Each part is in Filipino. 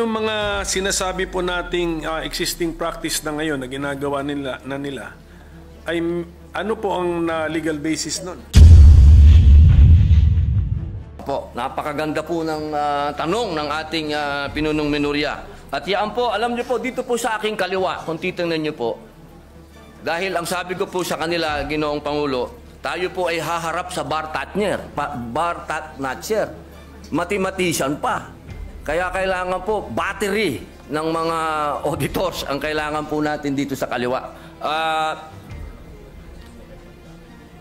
Yung mga sinasabi po nating existing practice na ngayon na ginagawa nila ay ano po ang legal basis nun? Po, napakaganda po ng tanong ng ating pinunong minorya. At yan po, alam niyo po, dito po sa aking kaliwa, kung titingnan niyo po, dahil ang sabi ko po sa kanila, Ginoong Pangulo, tayo po ay haharap sa bar tatner, mathematician pa. Kaya kailangan po, battery ng mga auditors ang kailangan po natin dito sa kaliwa.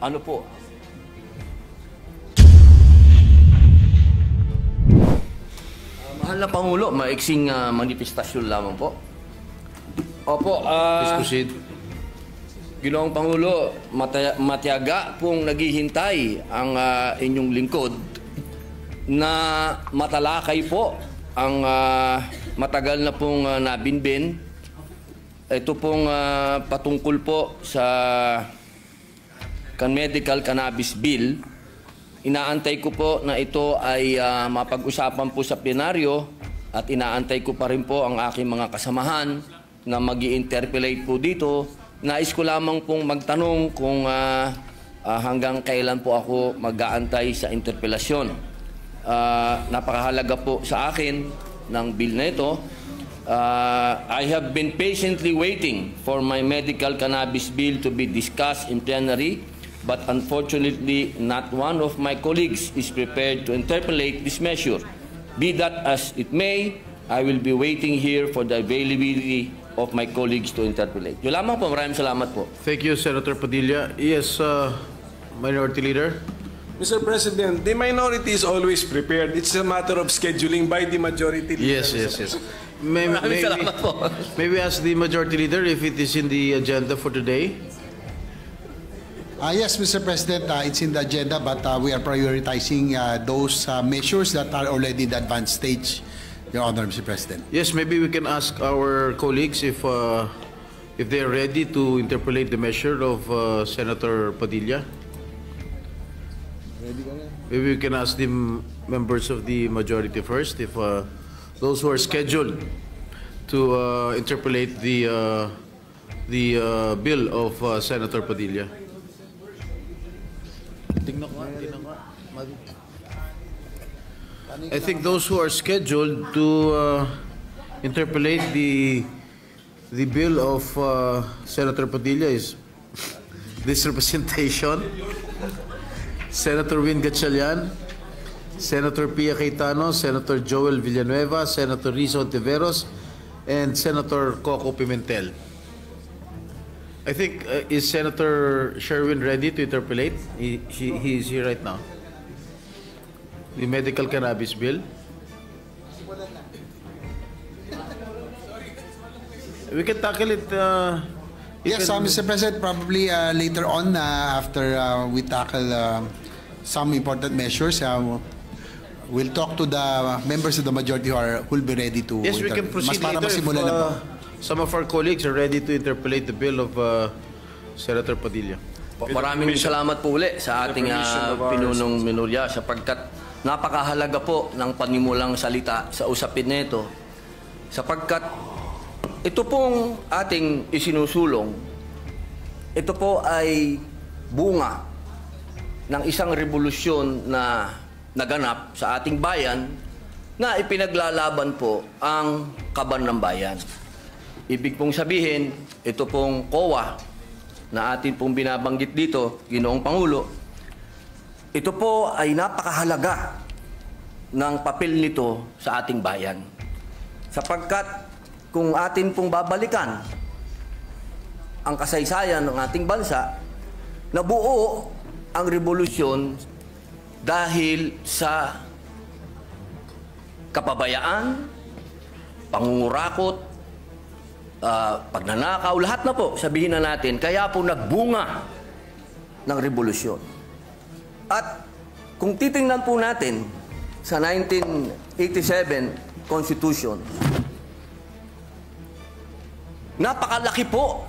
Ano po? Mahal na Pangulo, maiksing manifestasyon lamang po. Opo, Please proceed. Ginoong Pangulo, matiyaga pong naghihintay ang inyong lingkod na matalakay po ang matagal na pong nabinbin. Ito pong patungkol po sa medical cannabis bill. Inaantay ko po na ito ay mapag-usapan po sa plenaryo at inaantay ko pa rin po ang aking mga kasamahan na mag-i-interpellate po dito. Nais ko lamang pong magtanong kung hanggang kailan po ako mag-aantay sa interpelasyon. Napakahalaga po sa akin ng bill na ito. I have been patiently waiting for my medical cannabis bill to be discussed in plenary, but unfortunately not one of my colleagues is prepared to interpolate this measure. Be that as it may, I will be waiting here for the availability of my colleagues to interpolate. Yun lamang po, maraming salamat po. Thank you, Senator Padilla. Yes, Minority Leader. Mr. President, the minority is always prepared. It's a matter of scheduling by the majority leader. Yes. May we ask the Majority Leader if it is in the agenda for today? Yes, Mr. President, it's in the agenda, but we are prioritizing those measures that are already in the advanced stage, Your Honor, Mr. President. Yes, maybe we can ask our colleagues if they are ready to interpolate the measure of Senator Padilla. Maybe we can ask the members of the majority first if those who are scheduled to interpolate the bill of Senator Padilla. I think those who are scheduled to interpolate the bill of Senator Padilla is this representation, Senator Win Gatchalian, Senator Pia Cayetano, Senator Joel Villanueva, Senator Rizzo Ontiveros, and Senator Coco Pimentel. I think, is Senator Sherwin ready to interpolate? He is here right now. The medical cannabis bill. We can tackle it. Yes, Mr. President, probably later on after we tackle some important measures, we'll talk to the members of the majority who will be ready to. Yes, we can proceed later if some of our colleagues are ready to interpolate the bill of Senator Padilla. Maraming salamat po uli sa ating pinunong minorya sapagkat napakahalaga po ng panimulang salita sa usapin nito sapagkat ito pong ating isinusulong, ito po ay bunga ng isang revolusyon na naganap sa ating bayan na ipinaglalaban po ang kaban ng bayan. Ibig pong sabihin, ito pong COA na atin pong binabanggit dito, Ginoong Pangulo, ito po ay napakahalaga ng papel nito sa ating bayan. Sapagkat kung atin pong babalikan ang kasaysayan ng ating bansa, nabuo ang revolusyon dahil sa kapabayaan, pangungurakot, pagnanakaw, lahat na po, sabihin na natin, kaya po nagbunga ng revolusyon. At kung titingnan po natin sa 1987 Constitution, napakalaki po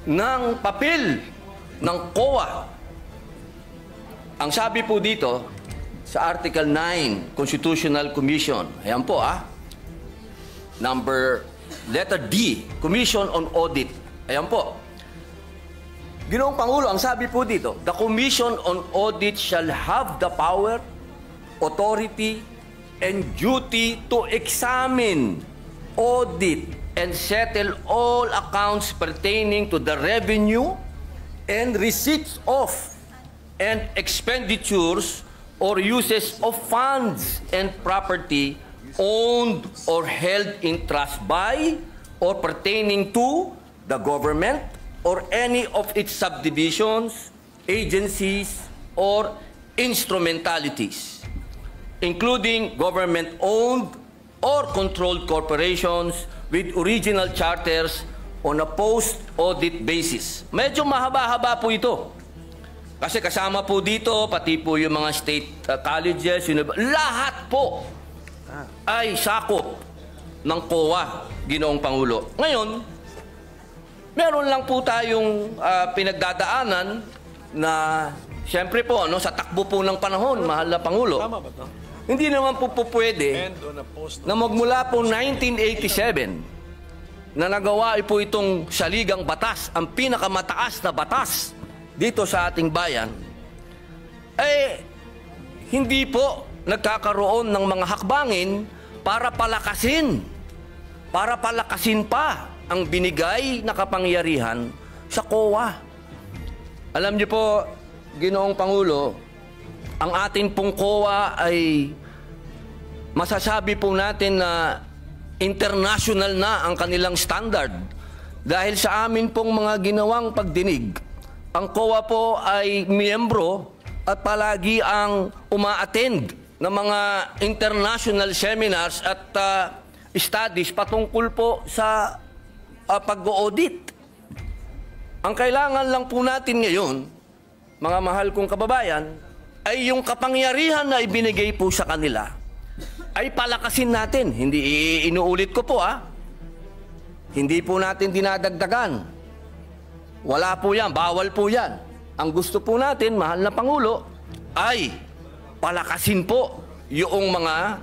ng papel ng COA. Ang sabi po dito sa Article 9, Constitutional Commission, ayan po letter D, Commission on Audit. Ayan po. Ginoong Pangulo, ang sabi po dito, the Commission on Audit shall have the power, authority, and duty to examine, audit, and settle all accounts pertaining to the revenue and receipts of and expenditures or uses of funds and property owned or held in trust by or pertaining to the government or any of its subdivisions, agencies, or instrumentalities, including government-owned or controlled corporations with original charters on a post-audit basis. Medyo mahaba-haba po ito. Kasi kasama po dito, pati po yung mga state colleges, lahat po ay sakop ng COA, Ginoong Pangulo. Ngayon, meron lang po tayong pinagdadaanan na, siyempre po, sa takbo po ng panahon, mahal na Pangulo, Tama ba ito? hindi naman po pwede na magmula po 1987 na nagawa po itong saligang batas, ang pinakamataas na batas dito sa ating bayan, hindi po nagkakaroon ng mga hakbangin para palakasin pa ang binigay na kapangyarihan sa COA. Alam niyo po, Ginoong Pangulo, ang atin pong COA ay masasabi po natin na international na ang kanilang standard. Dahil sa amin pong mga ginawang pagdinig, ang COA po ay miyembro at palagi ang uma-attend ng mga international seminars at studies patungkol po sa pag-audit. Ang kailangan lang po natin ngayon, mga mahal kong kababayan, ay yung kapangyarihan na ibinigay po sa kanila ay palakasin natin. Hindi inuulit ko po Hindi po natin dinadagdagan. Wala po yan, bawal po yan. Ang gusto po natin, mahal na Pangulo, ay palakasin po yung mga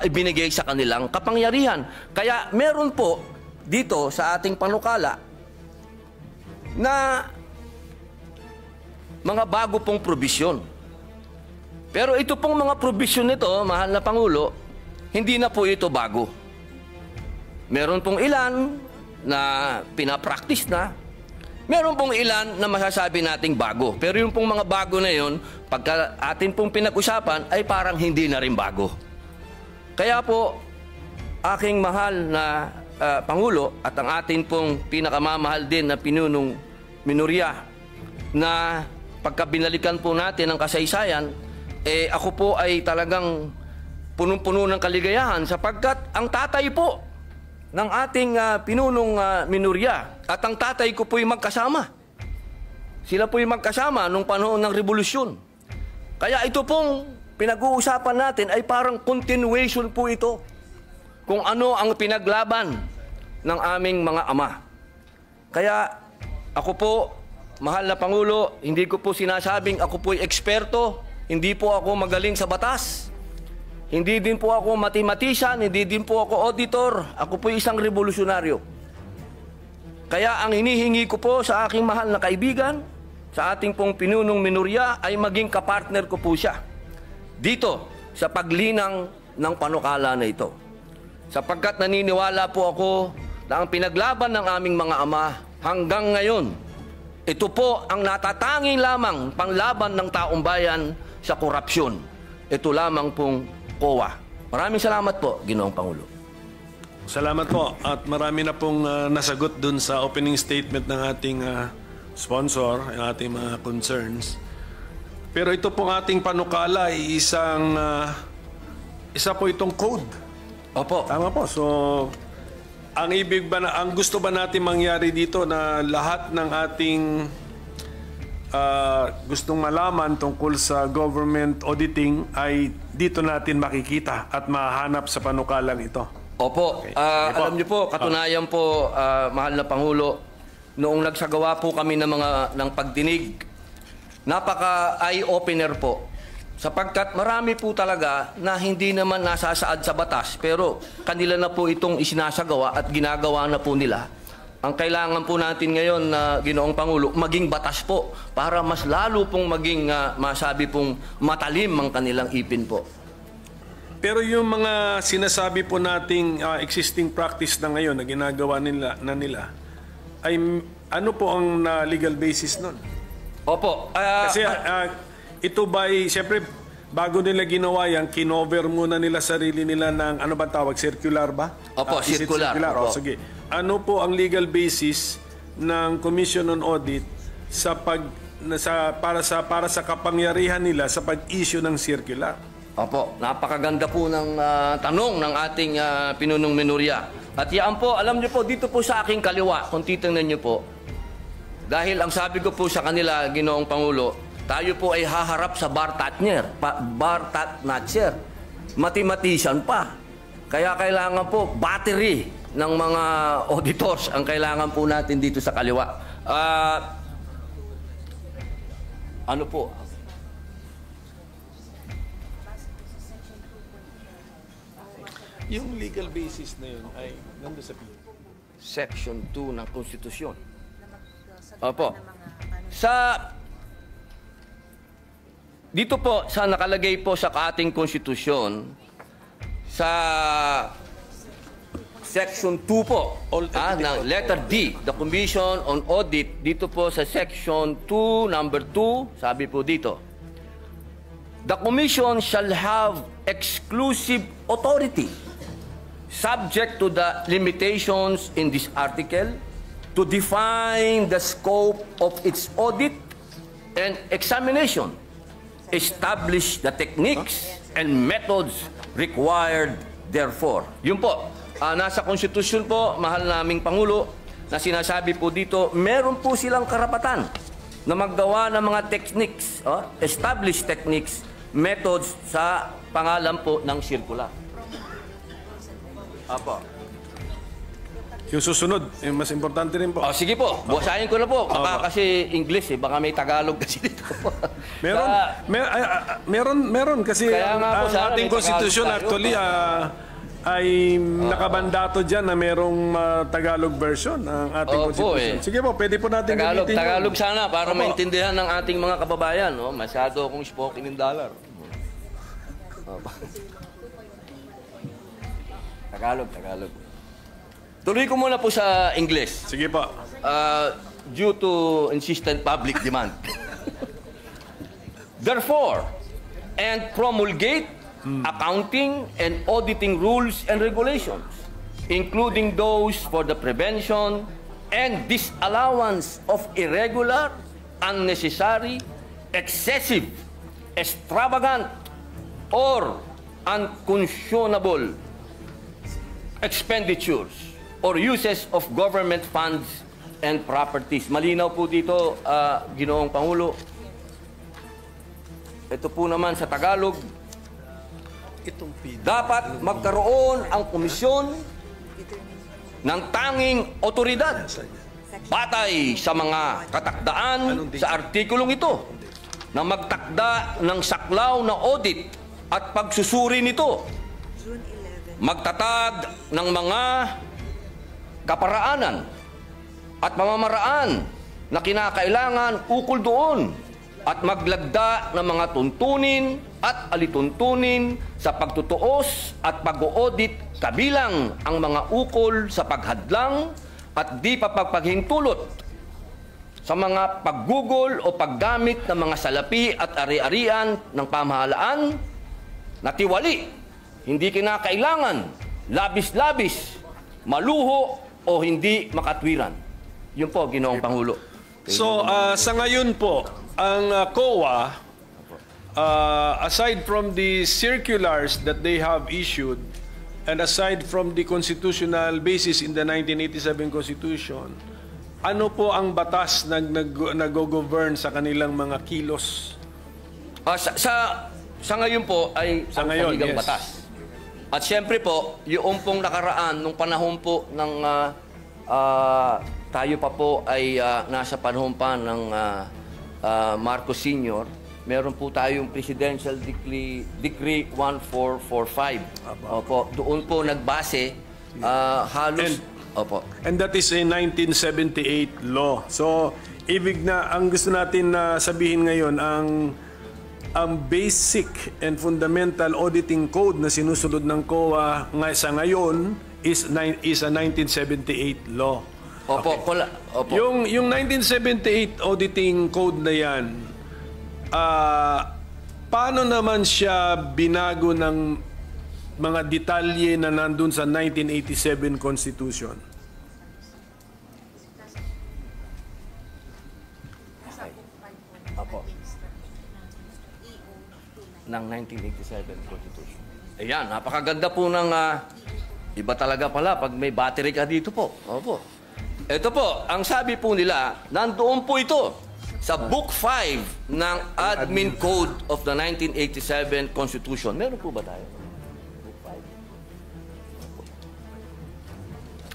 ibinigay sa kanilang kapangyarihan. Kaya meron po dito sa ating panukala na mga bago pong probisyon. Pero ito pong mga probisyon nito, mahal na Pangulo, hindi na po ito bago. Meron pong ilan na pinapractice na, meron pong ilan na masasabi nating bago. Pero yung pong mga bago na yun, pagka atin pong pinag-usapan, ay parang hindi na rin bago. Kaya po, aking mahal na Pangulo at ang atin pong pinakamamahal din na pinunong minorya na pagka binalikan po natin ang kasaysayan, ako po ay talagang punong-puno ng kaligayahan sapagkat ang tatay po ng ating pinunong minorya at ang tatay ko po'y magkasama. Sila po'y magkasama nung panahon ng revolusyon. Kaya ito pong pinag-uusapan natin ay parang continuation po ito kung ano ang pinaglaban ng aming mga ama. Kaya ako po, mahal na Pangulo, hindi ko po sinasabing ako po'y eksperto, hindi po ako magaling sa batas, hindi din po ako mathematician, hindi din po ako auditor, ako po'y isang revolusyonaryo. Kaya ang hinihingi ko po sa aking mahal na kaibigan, sa ating pong pinunong minorya, ay maging kapartner ko po siya dito sa paglinang ng panukala na ito. Sapagkat naniniwala po ako na ang pinaglaban ng aming mga ama hanggang ngayon, ito po ang natatanging lamang panglaban ng taong bayan sa korupsyon. Ito lamang pong COA. Maraming salamat po, Ginoong Pangulo. Salamat po. At marami na pong nasagot dun sa opening statement ng ating sponsor, ang ating mga concerns. Pero ito pong ating panukala ay isa po itong code. Opo. Tama po. So, ang gusto ba natin mangyari dito na lahat ng ating gustong malaman tungkol sa government auditing ay dito natin makikita at mahanap sa panukalang ito? Opo. Okay. Alam niyo po, katunayan po, mahal na Pangulo, noong nagsagawa po kami ng pagdinig, napaka eye-opener po Sapagkat marami po talaga na hindi naman nasasaad sa batas, pero kanila na po itong isinasagawa at ginagawa na po nila. Ang kailangan po natin ngayon na Ginoong Pangulo, maging batas po para mas lalo pong maging masabi pong matalim ang kanilang ipin po. Pero yung mga sinasabi po nating existing practice na ngayon na ginagawa nila ay ano po ang legal basis nun? Opo. Kasi ito ba'y, siyempre, bago nila ginawa yan, kinover muna nila sarili nila ng, ano ba tawag, circular ba? Opo, Is it circular. O, Opo. sige. Ano po ang legal basis ng Commission on Audit sa para sa kapangyarihan nila sa pag-issue ng circular? Opo, napakaganda po ng tanong ng ating pinunong minorya. At yan po, alam niyo po, dito po sa aking kaliwa, kung titingnan niyo po, dahil ang sabi ko po sa kanila, Ginoong Pangulo, tayo po ay haharap sa bar Tatnatcher. Mathematician pa. Kaya kailangan po, battery ng mga auditors ang kailangan po natin dito sa kaliwa. Ano po? Yung legal basis na yun ay nandun sa Section 2 ng Konstitusyon. Opo. Dito po, sa nakalagay po sa ating konstitusyon, sa Section 2 po, ng letter D, the Commission on Audit, dito po sa Section 2, number 2, sabi po dito, the Commission shall have exclusive authority subject to the limitations in this article to define the scope of its audit and examination, establish the techniques and methods required therefore. Yun po, nasa konstitusyon po, mahal naming Pangulo, na sinasabi po dito, meron po silang karapatan na maggawa ng mga techniques, establish techniques, methods sa pangalan po ng circular. Apo. Yung susunod, yung mas importante rin po. Sige po, basahin ko na po. Baka kasi English baka may Tagalog kasi dito. Meron kasi Kaya nga po, ang sana ating may konstitusyon Tagalog tayo. actually ay nakabandato dyan na merong Tagalog version ng ating konstitusyon. Sige po, pwede po natin gamitin yun. Tagalog sana para maintindihan ng ating mga kababayan. Masyado akong spoken in dollar. Tagalog. Tuloy ko muna po sa English. Sige po. Due to insistent public demand. Therefore, and promulgate accounting and auditing rules and regulations, including those for the prevention and disallowance of irregular, unnecessary, excessive, extravagant, or unconscionable expenditures or uses of government funds and properties. Malinaw po dito, Ginoong Pangulo. Ito po naman sa Tagalog, dapat magkaroon ang komisyon ng tanging otoridad batay sa mga katakdaan sa artikulong ito na magtakda ng saklaw na audit at pagsusuri nito, magtatag ng mga kaparaanan at pamamaraan na kinakailangan ukol doon at maglagda ng mga tuntunin at alituntunin sa pagtutuos at pag-audit kabilang ang mga ukol sa paghadlang at di pagpaghintulot sa mga paggugol o paggamit ng mga salapi at ari-arian ng pamahalaan na tiwali, hindi kinakailangan, labis-labis, maluho o hindi makatwiran. Yun po, Ginoong Pangulo. So, sa ngayon po, ang COA, aside from the circulars that they have issued, and aside from the constitutional basis in the 1987 Constitution, ano po ang batas na nag-govern sa kanilang mga kilos? Sa ngayon po ay Sa ang ngayon, saligang yes. batas. At siyempre po, yung pong nakaraan, nung panahon po ng tayo pa po ay nasa panahon pa ng Marcos Sr., meron po tayong Presidential Decree 1445. Opo, doon po nagbase halos... Opo. And that is a 1978 law. So, ibig na, ang gusto natin na sabihin ngayon, ang basic and fundamental auditing code na sinusunod ng COA sa ngayon is a 1978 law. Opo, opo. Yung 1978 auditing code na yan, paano naman siya binago ng mga detalye na nandun sa 1987 Constitution? Opo. Ng 1987 Constitution. Ayan, napakaganda po ng... iba talaga pala pag may battery ka dito po. Opo. Ito po, ang sabi po nila, nandoon po ito sa Book 5 ng Admin Code of the 1987 Constitution. Meron po ba tayo? Book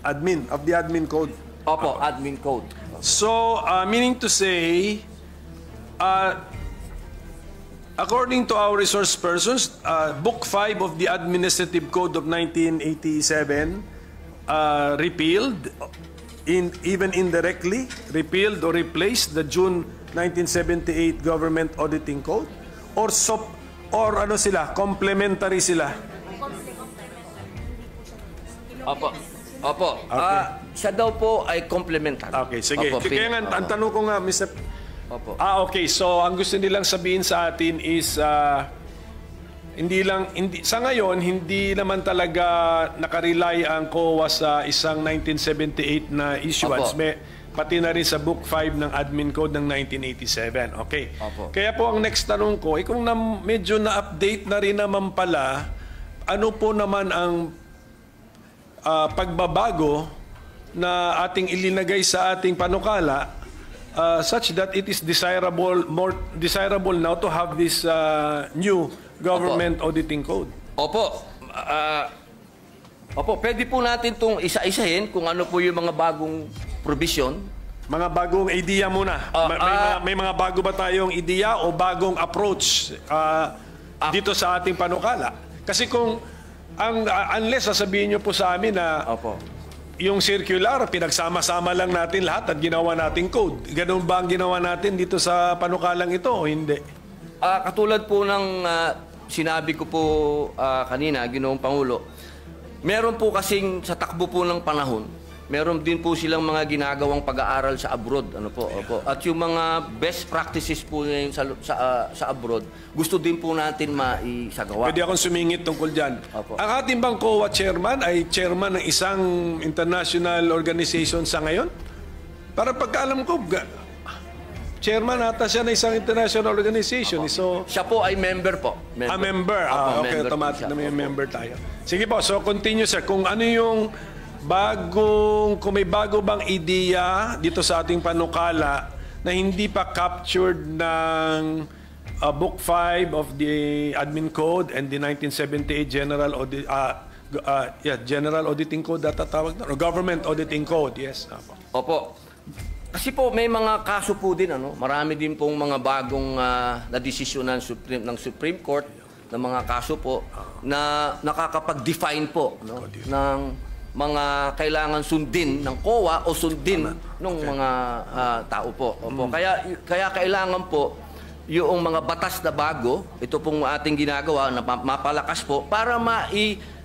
5. Admin, of the Admin Code. Opo, Admin Code. So, meaning to say, according to our resource persons, Book 5 of the Administrative Code of 1987 repealed, even indirectly, repealed or replaced the June 1978 Government Auditing Code? Or ano sila, complementary sila? Opo. Opo. Okay. Siya daw po ay complementary. Okay, sige. Opo, Kaya nga, ang tanong ko nga, Mr. Opo. Okay. So, ang gusto nilang sabihin sa atin is, sa ngayon, hindi naman talaga nakarely ang COA sa isang 1978 na issuance. Opo. Pati na rin sa Book 5 ng Admin Code ng 1987. Okay. Opo. Kaya po ang next tanong ko, kung medyo na-update na rin naman pala, ano po naman ang pagbabago na ating ilinagay sa ating panukala such that it is more desirable now to have this new government auditing code? Opo. Opo, pwede po natin itong isa-isahin kung ano po yung mga bagong provision. Mga bagong idea muna. May mga bago ba tayong idea o bagong approach dito sa ating panukala? Kasi kung unless sasabihin nyo po sa amin na Opo. yung circular, pinagsama-sama lang natin lahat at ginawa nating code. Ganun ba ang ginawa natin dito sa panukalang ito o hindi? Katulad po ng sinabi ko po kanina, Ginoong Pangulo, meron po kasing sa takbo po ng panahon, meron din po silang mga ginagawang pag-aaral sa abroad. Ano po? Opo. At yung mga best practices po ngayon sa abroad, gusto din po natin maisagawa. Pwede akong sumingit tungkol dyan. Opo. Ang ating bang COA chairman ay chairman ng isang international organization sa ngayon? Para pagkaalam ko, chairman ata siya ng isang international organization. So, Siya po ay member po. member. Opo, Okay, member po automatic siya. na may Opo. member tayo. Sige po, so continue sir. Kung ano yung kung may bago bang ideya dito sa ating panukala na hindi pa captured ng Book 5 of the Admin Code and the 1978 General Auditing Code tawag na, or Government Auditing Code, yes. Opo. Kasi po may mga kaso po din, marami din pong mga bagong na desisyon ng Supreme Court na mga kaso po na nakakapag-define po ng mga kailangan sundin ng COA o sundin ng mga tao po. Opo. Kaya kailangan po yung mga batas na bago, ito pong ating ginagawa na mapalakas po para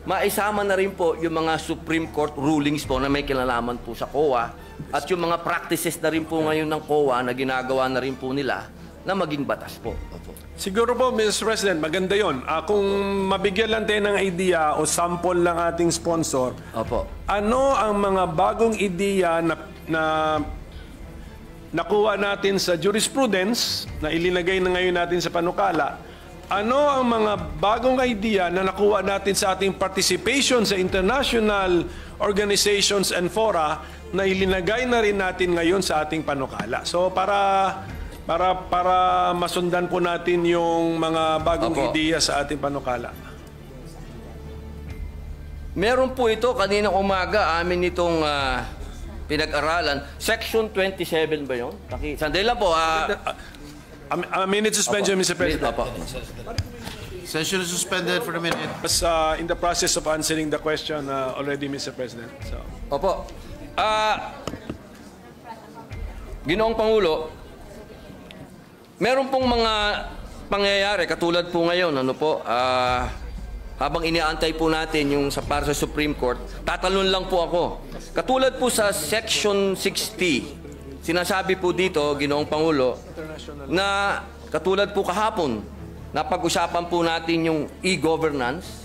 maisama na rin po yung mga Supreme Court rulings po na may kinalaman po sa COA at yung mga practices na rin po ngayon ng COA na ginagawa na rin po nila na maging batas po. Opo. Siguro po, Mr. President, maganda yon. Kung mabigyan lang tayo ng idea o sample ng ating sponsor, Opo. ano ang mga bagong ideya na nakuha natin sa jurisprudence na ilinagay na ngayon natin sa panukala? Ano ang mga bagong idea na nakuha natin sa ating participation sa international organizations and fora na ilinagay na rin natin ngayon sa ating panukala? So para masundan po natin yung mga bagong Opo. ideya sa ating panukala. Meron po ito kaninang umaga amin itong pinag-aralan. Section 27 ba yun? Sandali lang po. A minute suspension, Mr. President. Opo. Session is suspended for a minute. Was in the process of answering the question already, Mr. President. So, Opo. Ginoong Pangulo, meron pong mga pangyayari katulad po ngayon, ano po, habang iniaantay po natin yung para sa Supreme Court, tatalon lang po ako. Katulad po sa Section 60, sinasabi po dito, Ginoong Pangulo, na katulad po kahapon, napag-usapan po natin yung e-governance.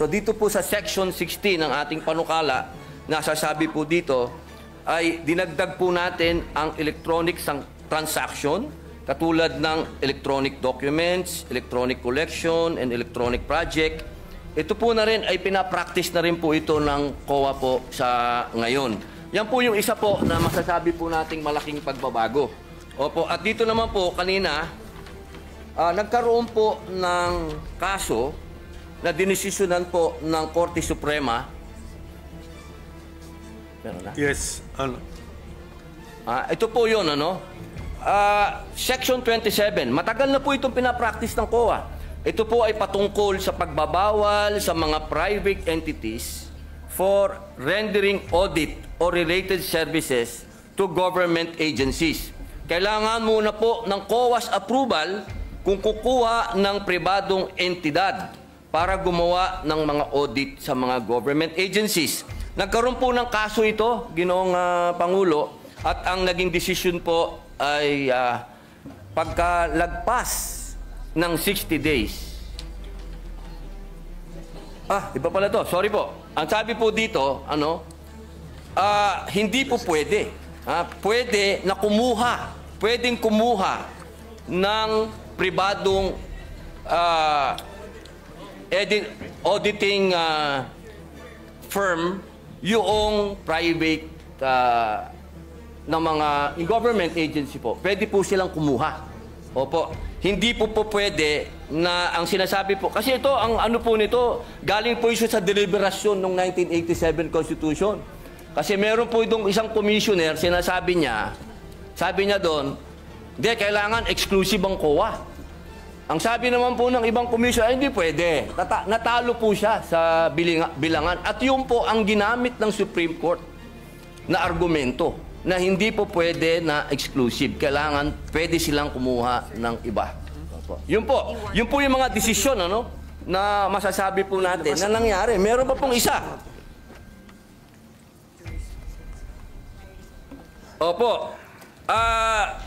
So dito po sa Section 60 ng ating panukala, nasasabi po dito, ay dinagdag po natin ang electronic transaction, katulad ng electronic documents, electronic collection, and electronic project. Ito po na rin ay pinapractice na rin po ito ng COA po sa ngayon. Yan po yung isa po na masasabi po nating malaking pagbabago. Opo, at dito naman po kanina, nagkaroon po ng kaso na dinesisyonan po ng Korte Suprema. Meron na? yes. Ito po yun, ano? Section 27, matagal na po itong pinapractice ng COA. Ito po ay patungkol sa pagbabawal sa mga private entities for rendering audit or related services to government agencies. Kailangan muna po ng COA's approval kung kukuha ng pribadong entidad para gumawa ng mga audit sa mga government agencies. Nagkaroon po ng kaso ito, Ginoong Pangulo, at ang naging decision po ay pagkalagpas ng 60 days. Iba pala to. Sorry po. Ang sabi po dito, hindi po pwede. Pwede na pwedeng kumuha ng pribadong auditing firm yung private ng mga government agency po. Pwede po silang kumuha. Opo. Hindi po pwede na ang sinasabi po. Kasi ito, ang ano po nito, galing po ito sa deliberasyon ng 1987 Constitution. Kasi meron po itong isang commissioner, sinasabi niya, sabi niya doon, hindi, kailangan exclusive ang COA. Ang sabi naman po ng ibang commissioner, hindi pwede. Natalo po siya sa bilangan. At yun po ang ginamit ng Supreme Court na argumento na hindi po pwede na exclusive. Kailangan pwede silang kumuha ng iba. Yun po yung mga desisyon na masasabi po natin na nangyari. Meron pa pong isa. Opo.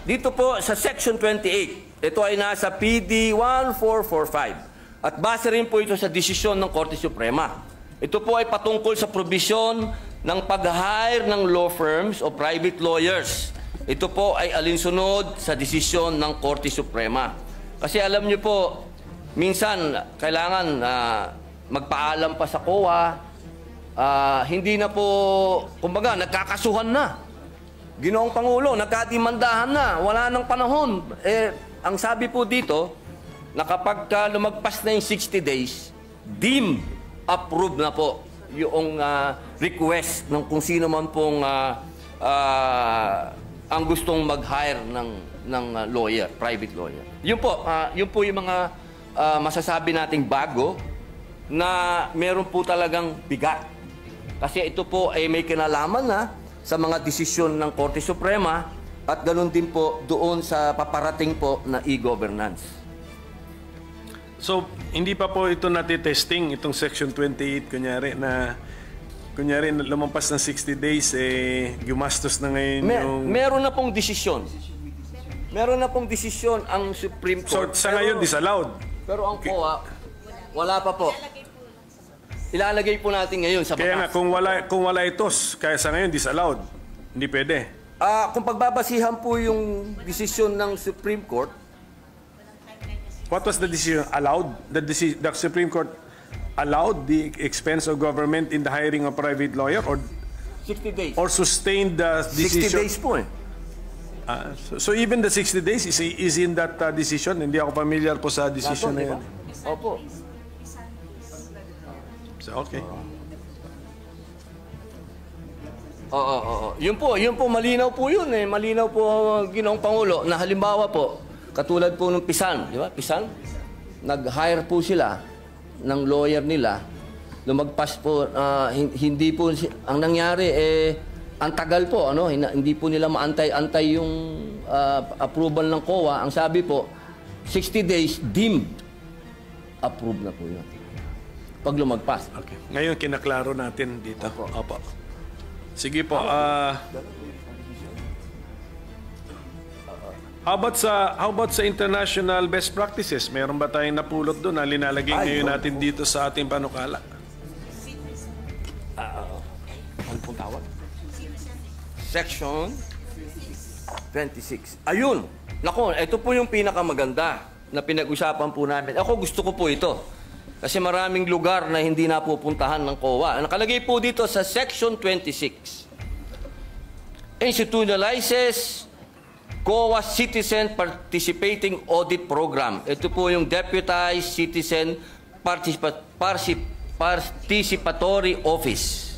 Dito po sa Section 28, ito ay nasa PD 1445. At base rin po ito sa desisyon ng Korte Suprema. Ito po ay patungkol sa probisyon ng pag-hire ng law firms o private lawyers. Ito po ay alinsunod sa desisyon ng Korte Suprema. Kasi alam niyo po, minsan kailangan magpaalam pa sa COA, hindi na po, kumbaga, nagkakasuhan na. Ginoong Pangulo, nagkadimandahan na, wala nang panahon. Ang sabi po dito, na kapag lumagpas na yung 60 days, deemed approved na po yung request ng kung sino man pong ang gustong mag-hire ng lawyer, private lawyer. Yun po yung mga masasabi nating bago na meron po talagang bigat. Kasi ito po ay may kinalaman na sa mga desisyon ng Korte Suprema at ganoon din po doon sa paparating po na e-governance. So, hindi pa po ito natitesting, itong Section 28, kunyari lumampas ng 60 days, gumastos na ngayon yung... Meron na pong desisyon. Meron na pong desisyon ang Supreme Court. So, sa ngayon, disallowed. Pero ang COA, wala pa po. Ilalagay po natin ngayon sa batas. Kaya nga, kung wala ito, kaya sa ngayon, disallowed. Hindi pwede. Kung pagbabasihan po yung desisyon ng Supreme Court, what was the decision? Allowed? The Supreme Court allowed the expense of government in the hiring of private lawyer or 60 days. Or sustained the 60 decision? days po So even the 60 days is in that decision? Hindi ako familiar po sa decision na yan. Opo. So, okay. Oo. Yun po, malinaw po yun eh. Malinaw po, Ginoong Pangulo, na halimbawa po, katulad po ng Pisan, di ba? Pisan, nag-hire po sila ng lawyer nila, lumagpas po, hindi po, ang nangyari ang tagal po, ano, hindi po nila maantay-antay yung approval ng COA. Ang sabi po, 60 days deemed approved na po yun. Pag lumagpas. Okay. Ngayon, kinaklaro natin dito. Opo. Sige po. How about sa international best practices? Meron ba tayong napulot doon na linalagay ngayon natin dito sa ating panukala? Ano pong tawag? Section 26. Ayun! Nako, ito po yung pinakamaganda na pinag-usapan po namin. Ako gusto ko po ito. Kasi maraming lugar na hindi napupuntahan ng COA. Nakalagay po dito sa Section 26. Institutionalizes COA Citizen Participating Audit Program. Ito po yung Deputized Citizen Participatory Office.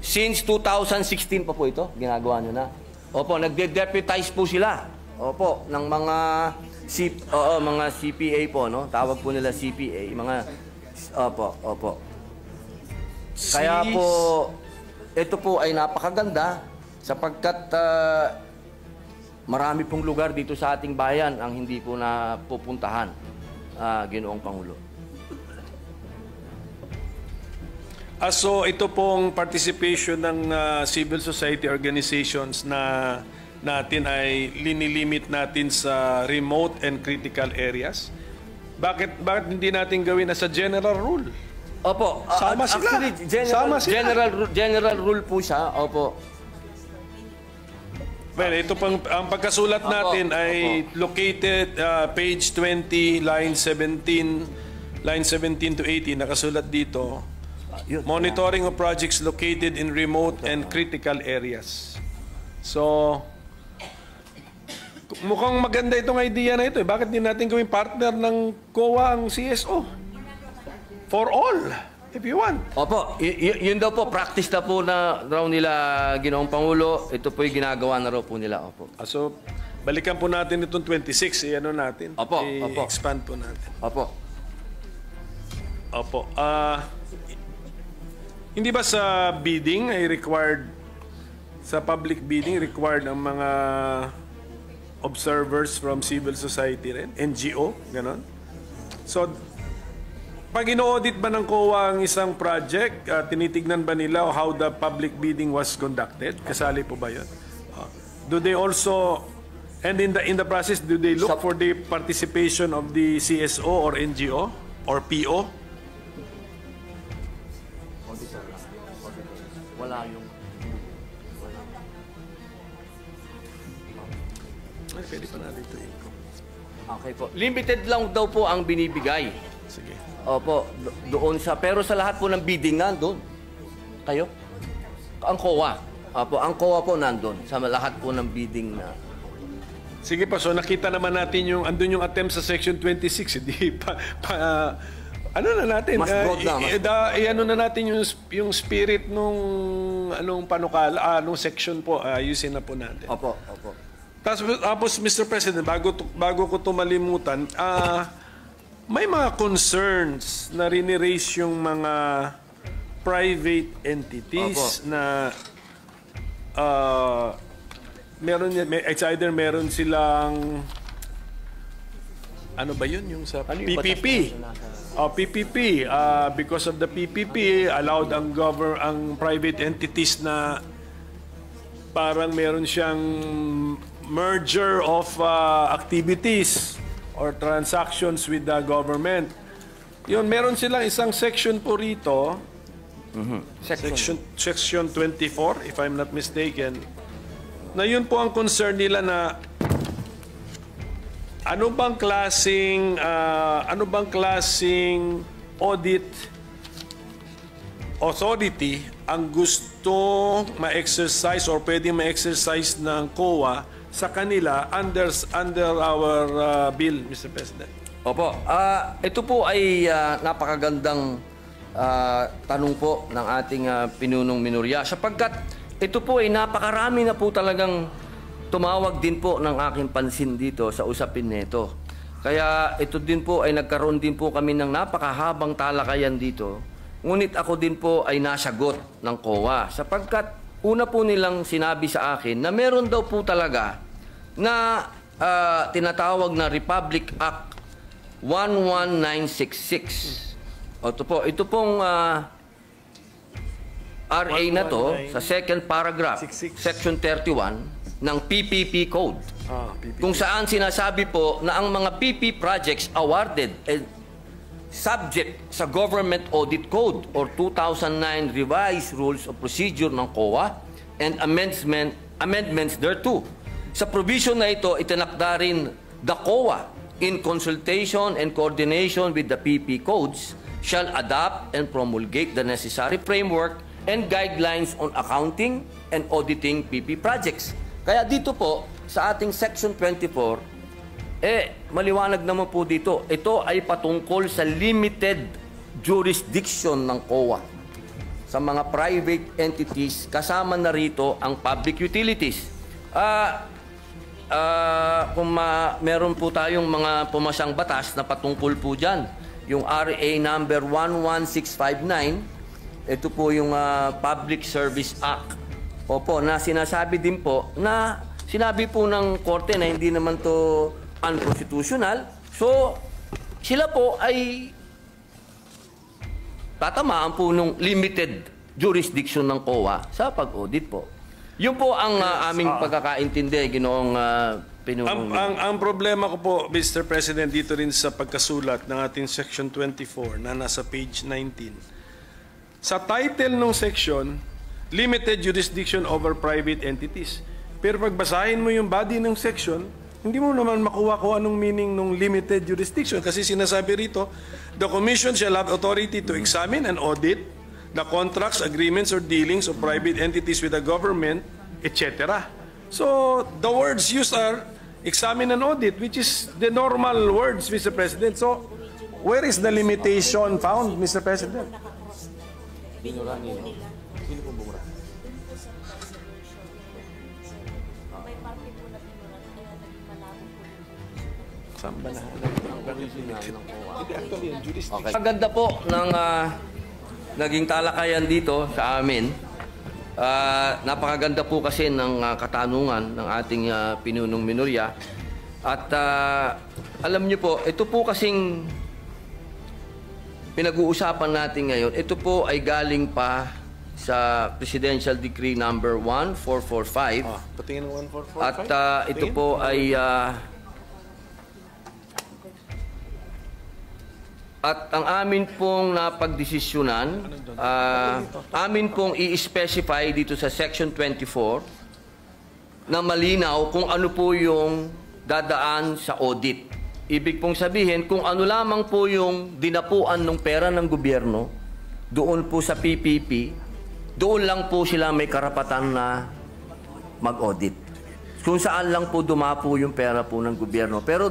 Since 2016 pa po ito, ginagawa nyo na. Opo, nagde-deputize po sila. Opo, ng mga mga CPA po, no? Tawag po nila CPA, mga opo. Kaya po ito po ay napakaganda sapagkat marami pong lugar dito sa ating bayan ang hindi po napupuntahan, Ginoong Pangulo. So ito pong participation ng civil society organizations na natin ay linilimit natin sa remote and critical areas. Bakit hindi natin gawin as a general rule? Opo. Sama sila. Actually, general rule po siya. Opo. Well, ito pang ang pagkasulat natin ay located page 20 line 17 to 18 nakasulat dito. Monitoring of projects located in remote and critical areas. So mukhang maganda itong idea na ito. Bakit din natin gawing partner ng COA ang CSO? For all, if you want. Opo, yun daw po, practice na po na raw nila, Ginoong Pangulo. Ito po yung ginagawa na raw po nila. Opo. So, balikan po natin itong 26. I-ano natin? Opo. I-expand po natin. Opo. Hindi ba sa bidding ay required, sa public bidding, required ang mga observers from civil society rin? NGO? Ganon? So, pag ino-audit ba ng COA ang isang project, tinitignan ba nila how the public bidding was conducted? Kasali po ba yun? Do they also, and in the process, do they look for the participation of the CSO or NGO or PO? Wala yung... Ay, pwede pa natin ito. Okay po. Limited lang daw po ang binibigay. Sige. Opo, doon sa... Pero sa lahat po ng bidding nandun. Kayo? Ang COA. Opo, ang COA po nandun. Sa lahat po ng bidding na... Sige pa, so nakita naman natin yung... Andun yung attempt sa Section 26. Hindi ano na natin? Mas broad na. Ano na natin yung spirit nung anong panukala, nung section po. Ayusin na po natin. Opo. Tapos, Mr. President, bago ko ito malimutan, may mga concerns na riniraise yung mga private entities na it's either meron silang ano ba yun yung sa PPP? PPP. Because of the PPP, allowed ang private entities na parang meron siyang merger of activities or transactions with the government. Yun, meron silang isang section po rito, section 24, if I'm not mistaken, na yun po ang concern nila na ano bang klaseng audit authority ang gusto ma-exercise or pwedeng ma-exercise ng COA sa kanila under our bill, Mr. President? Opo. Ito po ay napakagandang tanong po ng ating pinunong minorya sapagkat ito po ay napakarami na po talagang tumawag din po ng aking pansin dito sa usapin nito. Kaya ito din po ay nagkaroon din po kami ng napakahabang talakayan dito. Ngunit ako din po ay nasagot ng COA sapagkat una po nilang sinabi sa akin na meron daw po talaga na tinatawag na Republic Act 11966. Ito pong RA na to sa second paragraph, section 31 ng PPP Code. Kung saan sinasabi po na ang mga PP projects awarded subject sa Government Audit Code or 2009 Revised Rules of Procedure ng COA and amendments thereto. Sa provision na ito, itinakda rin the COA in consultation and coordination with the PP codes shall adopt and promulgate the necessary framework and guidelines on accounting and auditing PP projects. Kaya dito po, sa ating Section 24, maliwanag naman po dito, ito ay patungkol sa limited jurisdiction ng COA sa mga private entities, kasama na rito ang public utilities. Meron po tayong mga pumasang batas na patungkol po dyan. Yung RA number 11659, ito po yung Public Service Act. Opo, na sinasabi din po na sinabi po ng korte na hindi naman to unconstitutional. So, sila po ay tatamaan po ng limited jurisdiction ng COA sa pag-audit po. Yun po ang aming pagkakaintindi, Ginoong Pinunong. Ang problema ko po, Mr. President, dito rin sa pagkasulat ng ating Section 24 na nasa page 19. Sa title ng section, limited jurisdiction over private entities. Pero pagbasahin mo yung body ng section, hindi mo naman makuha kung anong meaning ng limited jurisdiction. Kasi sinasabi rito, the Commission shall have authority to examine and audit the contracts, agreements, or dealings of private entities with the government, etc. So, the words used are examine and audit, which is the normal words, Mr. President. So, where is the limitation found, Mr. President? Okay. Maganda po ng naging talakayan dito sa amin. Napakaganda po kasi ng katanungan ng ating pinunong minorya. At alam niyo po, ito po kasing pinag-uusapan natin ngayon, ito po ay galing pa sa Presidential Decree number 1445. Patingin ng 1445. At ito po ay at ang amin pong napagdesisyonan, amin pong i-specify dito sa Section 24 na malinaw kung ano po yung dadaan sa audit. Ibig pong sabihin, kung ano lamang po yung dinapuan ng pera ng gobyerno, doon po sa PPP, doon lang po sila may karapatan na mag-audit. Kung saan lang po dumapo yung pera po ng gobyerno. Pero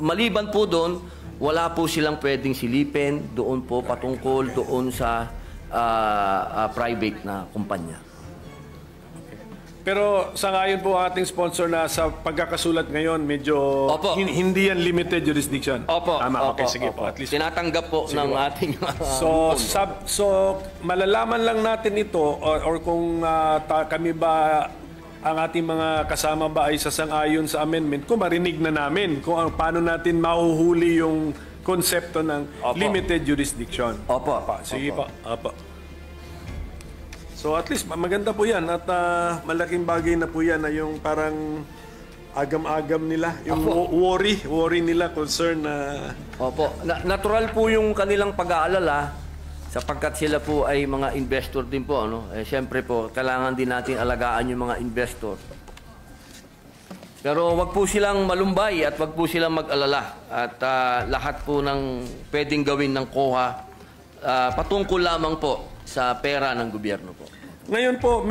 maliban po doon, wala po silang pwedeng silipin doon po patungkol doon sa private na kumpanya. Pero sa ngayon po ating sponsor na sa pagkakasulat ngayon, medyo hindi yan limited jurisdiction. Opo. Tama, okay, Opo, sige opo. po. At least, tinatanggap po ng ating So, malalaman lang natin ito or kung kami ba, ang ating mga kasama ba ay sasang-ayon sa amendment, kung marinig na namin kung paano natin mahuhuli yung konsepto ng limited jurisdiction. Opo. Sige po. Opo. So at least maganda po yan at malaking bagay na po yan na yung parang agam-agam nila, yung worry nila, concern na... Opo. Natural po yung kanilang pag-aalala sapagkat sila po ay mga investor din po. Siyempre po, kailangan din natin alagaan yung mga investor. Pero wag po silang malumbay at wag po silang mag-alala. At lahat po ng pwedeng gawin ng COA patungkol lamang po sa pera ng gobyerno po. Ngayon po,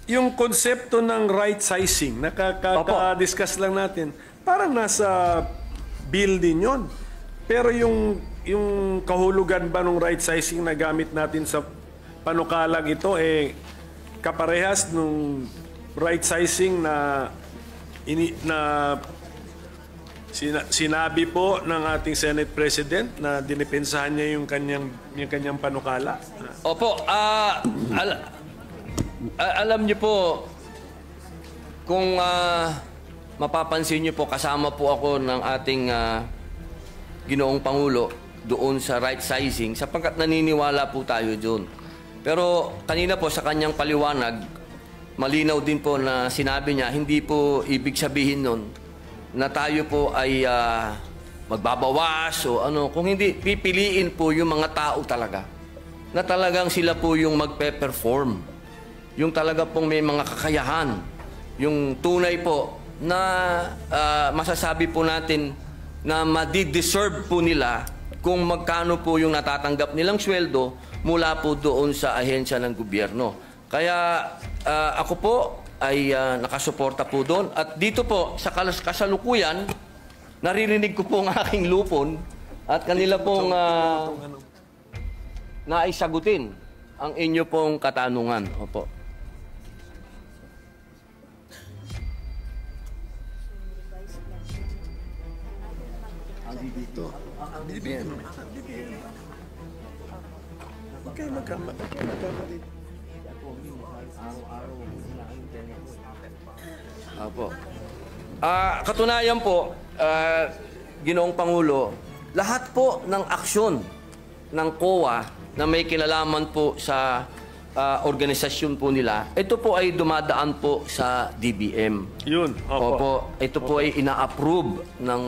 yung konsepto ng right sizing, nakaka-discuss lang natin, parang nasa bill din yun. Pero yung kahulugan ba ng right sizing na gamit natin sa panukalang ito, kaparehas nung right sizing na sinabi po ng ating Senate President na dinipensahan niya yung kanyang panukala. Opo, alam niyo po, kung mapapansin niyo po, kasama po ako ng ating Ginoong Pangulo doon sa right sizing sapagkat naniniwala po tayo doon. Pero kanina po sa kanyang paliwanag, malinaw din po na sinabi niya, hindi po ibig sabihin nun na tayo po ay magbabawas o ano. Kung hindi, pipiliin po yung mga tao talaga na talagang sila po yung magpe-perform. Yung talaga pong may mga kakayahan. Yung tunay po na masasabi po natin na madi-deserve po nila kung magkano po yung natatanggap nilang sweldo mula po doon sa ahensya ng gobyerno. Kaya ako po ay nakasuporta po doon. At dito po, sa kasalukuyan, naririnig ko po ang aking lupon at kanila pong naisagutin ang inyo pong katanungan. Opo. Opo. Katunayan po, Ginoong Pangulo, lahat po ng aksyon ng COA na may kinalaman po sa organisasyon po nila, ito po ay dumadaan po sa DBM. Yun, Opo. Ito po ay ina-approve ng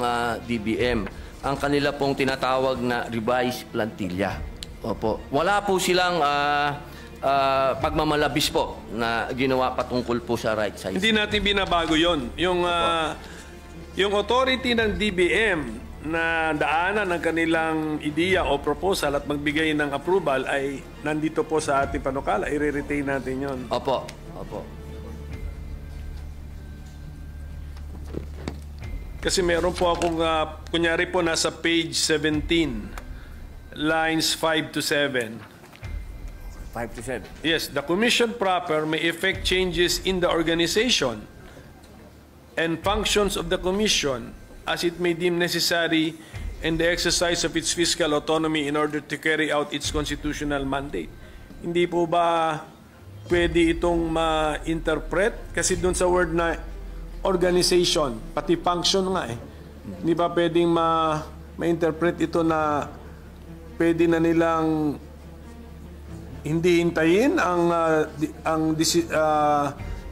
DBM. Ang kanila pong tinatawag na revised plantilla. Opo. Wala po silang pagmamalabis po na ginawa patungkol po sa right size. Hindi natin binabago yon. Yung authority ng DBM na daanan ng kanilang ideya o proposal at magbigay ng approval ay nandito po sa ating panukala. I-retain natin yon. Opo. Opo. Kasi meron po akong, kunyari po nasa page 17, lines 5 to 7. 5 to 7. Yes, the commission proper may effect changes in the organization and functions of the commission as it may deem necessary in the exercise of its fiscal autonomy in order to carry out its constitutional mandate. Hindi po ba pwede itong ma-interpret? Kasi dun sa word na organization, pati function nga eh. Hindi ba pwedeng ma-interpret ito na pwede na nilang hindi hintayin ang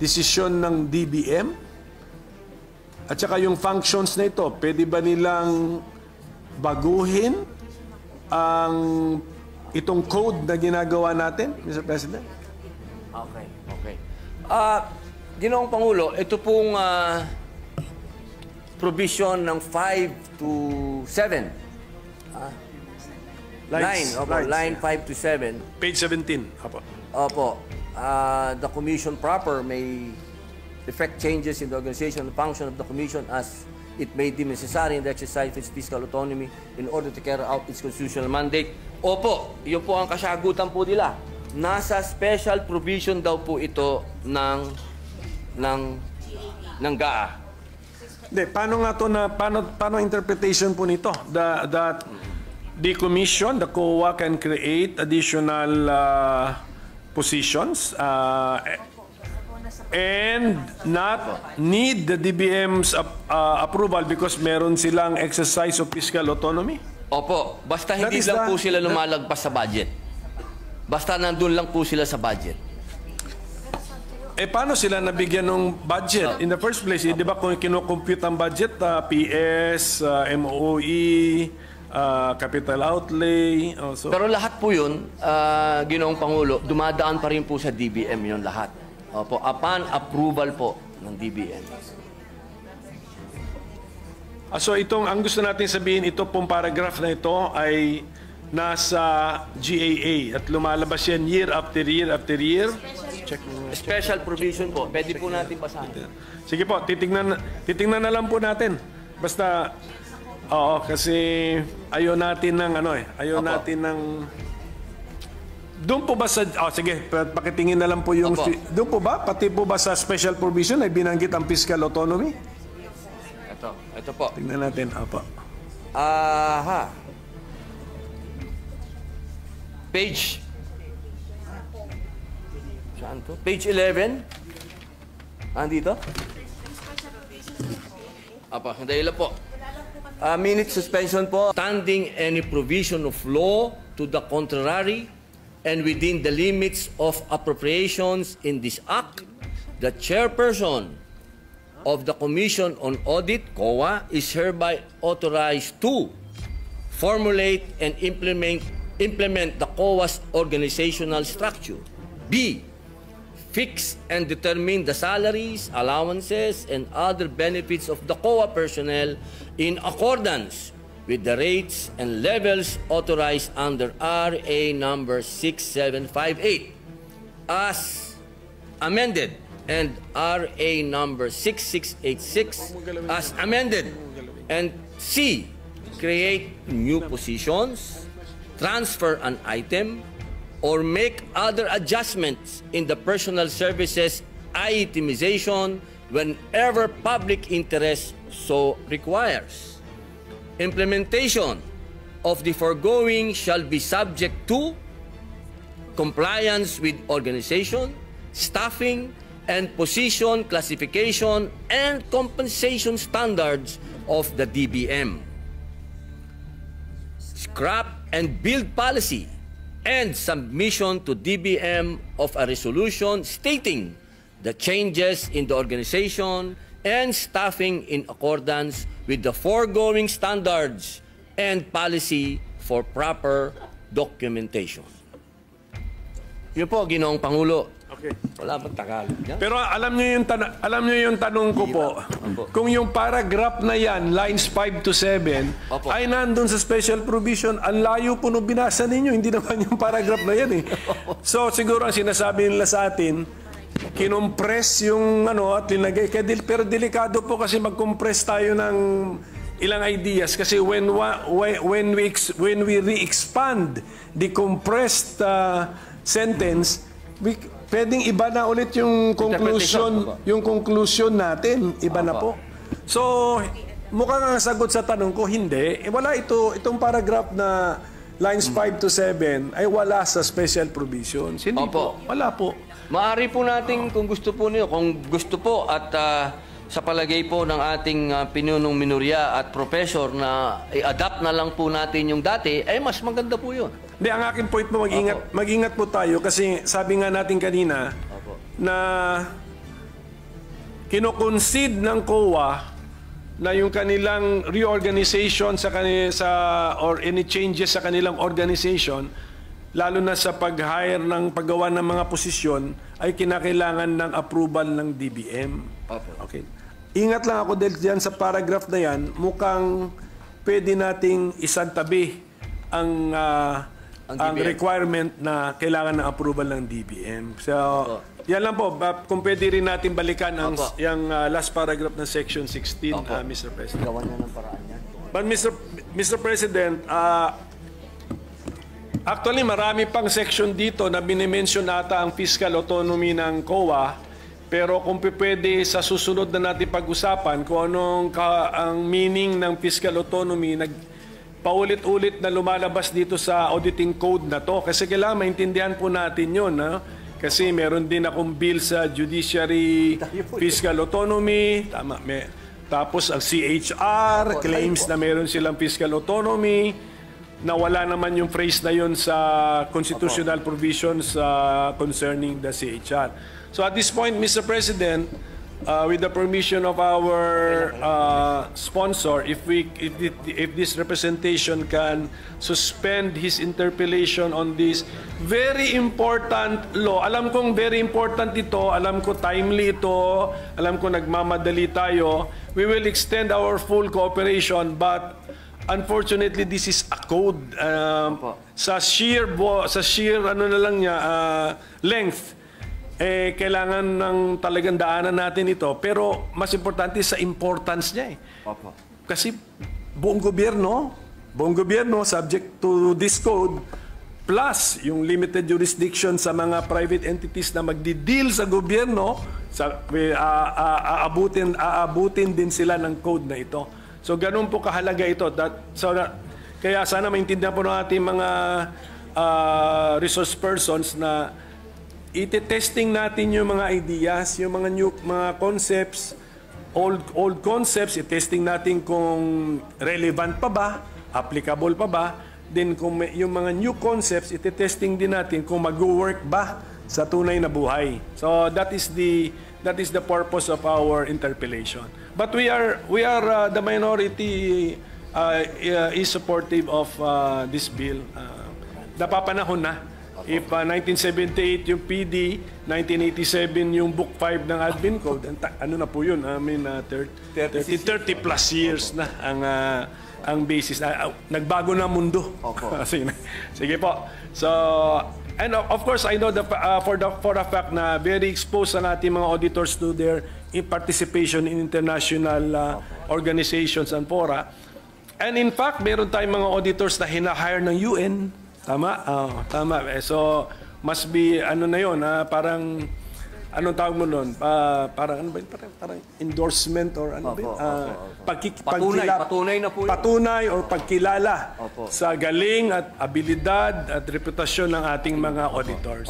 desisyon ng DBM? At saka yung functions na ito, pwede ba nilang baguhin itong code na ginagawa natin, Mr. President? Okay, okay. Ginoong Pangulo, ito pong provision ng 5 to 7. Line 5 to 7. Page 17. Apo. Opo. The commission proper may effect changes in the organization and function of the commission as it may deem necessary in the exercise of its fiscal autonomy in order to carry out its constitutional mandate. Opo, yun po ang kasagutan po nila. Nasa special provision daw po ito ng GAA. Hindi, paano nga to na paano interpretation po nito? The commission, the COA can create additional positions and not need the DBM's approval because meron silang exercise of fiscal autonomy? Opo, basta hindi lang po sila lumalagpas sa budget. Basta nandun lang po sila sa budget. Eh, paano sila nabigyan ng budget? In the first place, di ba kung kinocompute ang budget, PS, MOE, capital outlay, also. Pero lahat po yun, Ginoong Pangulo, dumadaan pa rin po sa DBM yun lahat. Opo, upon approval po ng DBM. So ang gusto natin sabihin, ito pong paragraph na ito ay nasa GAA at lumalabas yan year after year after year. Check mo. Special provision po, pwede po natin basahin. Sige po, titingnan na lang po natin. Basta, oo, kasi ayaw natin ng ayaw Opo. natin ng Doon po ba sa... Oh, sige, pakitingin na lang po yung... Opo. Doon po ba? Pati po ba sa special provision ay binanggit ang fiscal autonomy? Ito po. Tingnan natin. Opo. Aha. Page. Saan to? Page 11. Andito? Apa, dahil po. Minute suspension po. Standing any provision of law to the contrary and within the limits of appropriations in this act, the chairperson of the Commission on Audit, COA, is hereby authorized to formulate and implement the COA's organizational structure. B. Fix and determine the salaries, allowances, and other benefits of the COA personnel in accordance with the rates and levels authorized under RA number 6758 as amended and RA number 6686 as amended. And C. Create new positions, transfer an item, or make other adjustments in the personal services itemization whenever public interest so requires. Implementation of the foregoing shall be subject to compliance with organization, staffing, and position classification and compensation standards of the DBM. Scrap and build policy and submission to DBM of a resolution stating the changes in the organization and staffing in accordance with the foregoing standards and policy for proper documentation. Yun po, Ginoong Pangulo. Okay. Wala bang Tagalog yan? Pero alam niyo yung tanong ko po. Kung yung paragraph na yan, lines 5 to 7, Opo. ay nandun sa special provision, ang layo po nung binasa ninyo, hindi naman yung paragraph na yan eh. So siguro ang sinasabi nila sa atin, kinompress yung at linagay. Pero delikado po kasi mag-compress tayo ng ilang ideas kasi when we re-expand the compressed sentence, pwedeng iba na ulit yung conclusion natin. Iba na po. So, mukhang ang sagot sa tanong ko, hindi. Wala itong paragraph na lines 5 to 7 ay wala sa special provisions. Hindi po. Wala po. Maaari po natin kung gusto po niyo, at sa palagay po ng ating pinunong minorya at professor na i-adapt na lang po natin yung dati, ay mas maganda po yun. Hindi, ang aking point po, mag-ingat po tayo kasi sabi nga natin kanina na kino-concede ng COA na yung kanilang reorganization or any changes sa kanilang organization, lalo na sa pag-hire ng paggawa ng mga posisyon, ay kinakailangan ng approval ng DBM. Okay. Ingat lang ako dahil diyan sa paragraph na yan, mukhang pwede nating isantabi ang requirement na kailangan ng approval ng DBM. So, yan lang po. Kung pwede rin natin balikan ang yung last paragraph ng Section 16, Mr. President. Gawan na ng paraan yan. But Mr. President, actually marami pang section dito na binimension nata ang fiscal autonomy ng COA. Pero kung pwede sa susunod na natin pag-usapan kung anong ang meaning ng fiscal autonomy, paulit-ulit na lumalabas dito sa auditing code na to. Kasi kailangan maintindihan po natin yun. Kasi meron din akong bill sa judiciary fiscal autonomy. Tama. Tapos ang CHR claims na meron silang fiscal autonomy. Nawala naman yung phrase na yun sa constitutional provisions concerning the CHR. So at this point, Mr. President, with the permission of our sponsor, if this representation can suspend his interpellation on this very important law. Alam kong very important ito, alam ko timely ito, alam ko nagmamadali tayo. We will extend our full cooperation, but unfortunately this is a code sa sheer length. Kailangan ng talagang daanan natin ito. Pero mas importante sa importance niya Kasi buong gobyerno, subject to this code, plus yung limited jurisdiction sa mga private entities na magdi-deal sa gobyerno, aabutin din sila ng code na ito. So ganun po kahalaga ito. Kaya sana maintindihan po ng ating mga resource persons na iti-testing natin yung mga ideas, yung mga new mga concepts, old concepts, i-testing natin kung relevant pa ba, applicable pa ba. Then kung yung mga new concepts, iti-testing din natin kung mag-work ba sa tunay na buhay. So that is the purpose of our interpellation. But we are the minority is supportive of this bill. Napapanahon na. If 1978 yung PD, 1987 yung Book 5 ng Admin Code, ano na po yun? I mean, 30 plus years na ang basis. Nagbago na mundo. Sige po. So, and of course, I know for a fact na very exposed ang ating mga auditors to their participation in international organizations and fora. And in fact, meron tayong mga auditors na hinahire ng UN. Tama? Tama. So, must be, ano na yun, parang, anong tawag mo nun? Parang, ano ba yun? Parang endorsement or ano ba yun? Patunay na po yun. Patunay or pagkilala sa galing at abilidad at reputasyon ng ating mga auditors.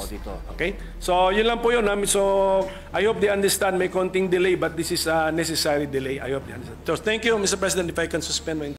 Okay? So, yun lang po yun. So, I hope they understand may konting delay but this is a necessary delay. I hope they understand. So, thank you, Mr. President, if I can suspend my